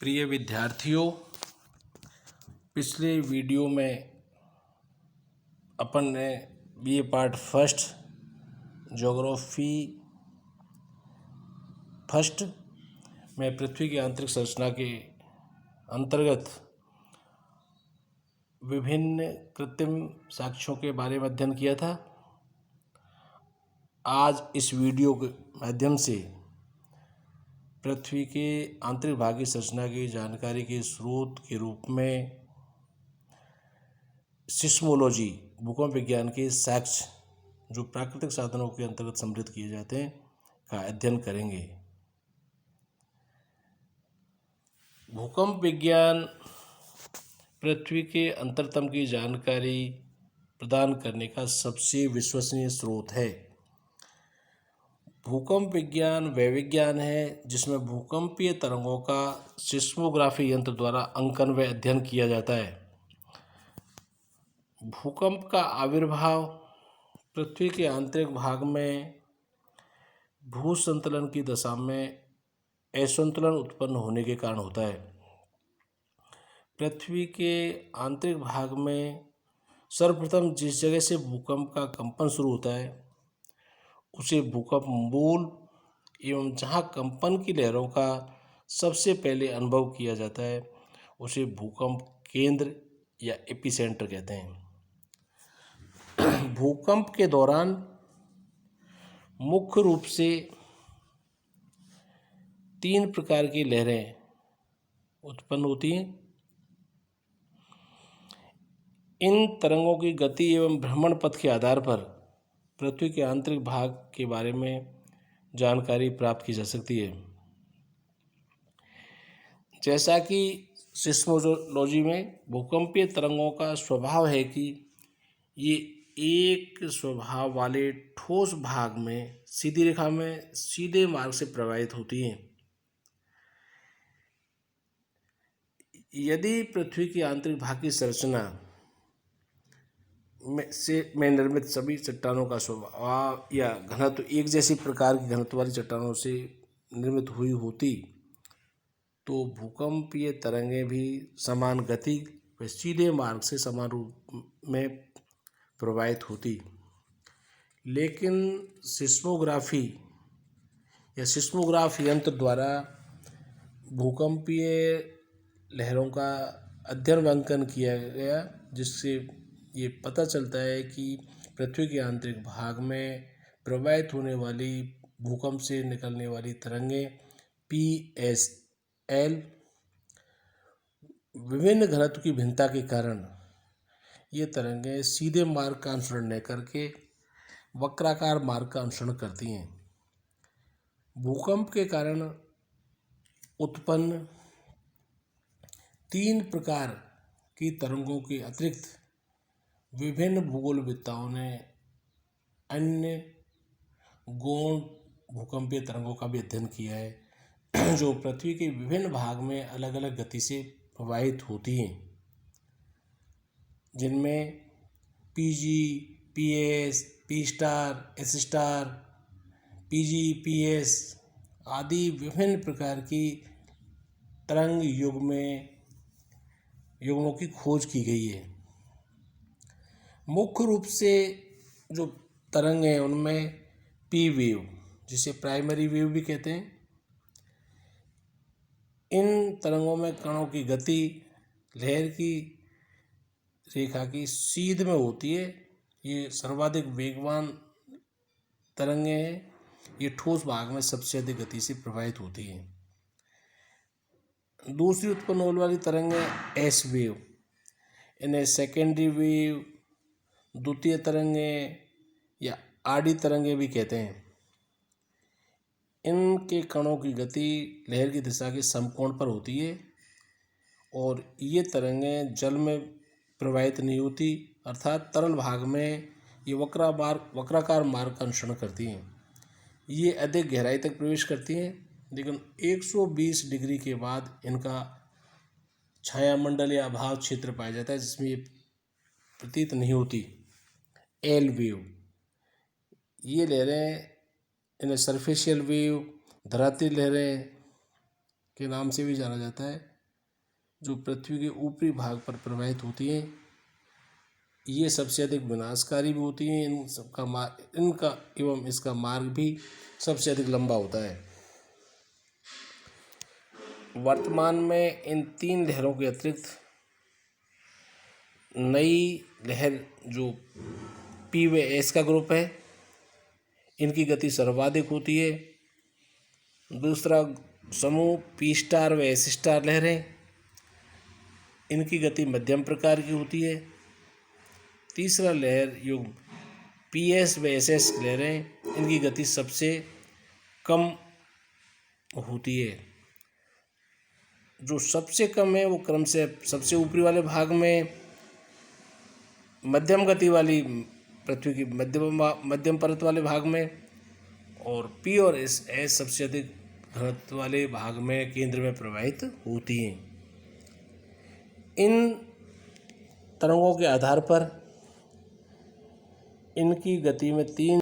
प्रिय विद्यार्थियों, पिछले वीडियो में अपन ने BA part first geography first में पृथ्वी की आंतरिक संरचना के अंतर्गत विभिन्न कृत्रिम साक्ष्यों के बारे में अध्ययन किया था। आज इस वीडियो के माध्यम से पृथ्वी के आंतरिक भाग की संरचना की जानकारी के स्रोत के रूप में सिस्मोलॉजी, भूकंप विज्ञान के साक्ष्य जो प्राकृतिक साधनों के अंतर्गत समृद्ध किए जाते हैं का अध्ययन करेंगे। भूकंप विज्ञान पृथ्वी के अंतरतम की जानकारी प्रदान करने का सबसे विश्वसनीय स्रोत है। भूकंप विज्ञान वह विज्ञान है जिसमें भूकंपीय तरंगों का सिस्मोग्राफी यंत्र द्वारा अंकन व अध्ययन किया जाता है। भूकंप का आविर्भाव पृथ्वी के आंतरिक भाग में भू संतुलन की दशा में असंतुलन उत्पन्न होने के कारण होता है। पृथ्वी के आंतरिक भाग में सर्वप्रथम जिस जगह से भूकंप का कंपन शुरू होता है उसे भूकंप मूल एवं जहाँ कंपन की लहरों का सबसे पहले अनुभव किया जाता है उसे भूकंप केंद्र या एपिसेंटर कहते हैं। भूकंप के दौरान मुख्य रूप से 3 प्रकार की लहरें उत्पन्न होती हैं। इन तरंगों की गति एवं भ्रमण पथ के आधार पर पृथ्वी के आंतरिक भाग के बारे में जानकारी प्राप्त की जा सकती है। जैसा कि सिस्मोलॉजी में भूकंपीय तरंगों का स्वभाव है कि ये एक स्वभाव वाले ठोस भाग में सीधी रेखा में सीधे मार्ग से प्रवाहित होती हैं। यदि पृथ्वी की आंतरिक भाग की संरचना में निर्मित सभी चट्टानों का स्वभाव या घनत्व एक जैसी प्रकार की घनत्व वाली चट्टानों से निर्मित हुई होती तो भूकंपीय तरंगें भी समान गति व सीधे मार्ग से समान रूप में प्रवाहित होती। लेकिन सिस्मोग्राफी या सिस्मोग्राफ यंत्र द्वारा भूकंपीय लहरों का अध्ययन व अंकन किया गया, जिससे ये पता चलता है कि पृथ्वी के आंतरिक भाग में प्रवाहित होने वाली भूकंप से निकलने वाली तरंगें PSL विभिन्न घनत्व की भिन्नता के कारण ये तरंगें सीधे मार्ग का अनुसरण न करके वक्राकार मार्ग का अनुसरण करती हैं। भूकंप के कारण उत्पन्न 3 प्रकार की तरंगों के अतिरिक्त विभिन्न भूगोलविदताओं ने अन्य गौण भूकंपीय तरंगों का भी अध्ययन किया है जो पृथ्वी के विभिन्न भाग में अलग अलग गति से प्रवाहित होती हैं, जिनमें PG, PS, P star, S star, PG, PS आदि विभिन्न प्रकार की तरंग युग्मों की खोज की गई है। मुख्य रूप से जो तरंग हैं उनमें P वेव, जिसे प्राइमरी वेव भी कहते हैं, इन तरंगों में कणों की गति लहर की रेखा की सीध में होती है। ये सर्वाधिक वेगवान तरंगें हैं। ये ठोस भाग में सबसे अधिक गति से प्रवाहित होती हैं। दूसरी उत्पन्न होने वाली तरंगें S वेव, इन्हें सेकेंडरी वेव, द्वितीय तरंगें या आड़ी तरंगें भी कहते हैं। इनके कणों की गति लहर की दिशा के समकोण पर होती है और ये तरंगें जल में प्रवाहित नहीं होती, अर्थात तरल भाग में ये वक्राकार मार्ग का अनुसरण करती हैं। ये अधिक गहराई तक प्रवेश करती हैं, लेकिन 120 डिग्री के बाद इनका छायामंडल या अभाव क्षेत्र पाया जाता है जिसमें ये प्रतीत नहीं होती। L वेव, ये लहरें इन्हें सरफेशियल वेव, धरातली लहरें के नाम से भी जाना जाता है। जो पृथ्वी के ऊपरी भाग पर प्रवाहित होती हैं, ये सबसे अधिक विनाशकारी भी होती हैं। इनका एवं इसका मार्ग भी सबसे अधिक लंबा होता है। वर्तमान में इन 3 लहरों के अतिरिक्त नई लहर जो पी व एस का ग्रुप है, इनकी गति सर्वाधिक होती है। दूसरा समूह पी स्टार व एस स्टार लहरें, इनकी गति मध्यम प्रकार की होती है। तीसरा लहर युग पी एस व एस एस लहरें, इनकी गति सबसे कम होती है। जो सबसे कम है वो क्रम से सबसे ऊपरी वाले भाग में मध्यम गति वाली पृथ्वी की मध्यम परत वाले भाग में, और पी और एस सबसे अधिक घनत्व वाले भाग में केंद्र में प्रवाहित होती हैं। इन तरंगों के आधार पर इनकी गति में 3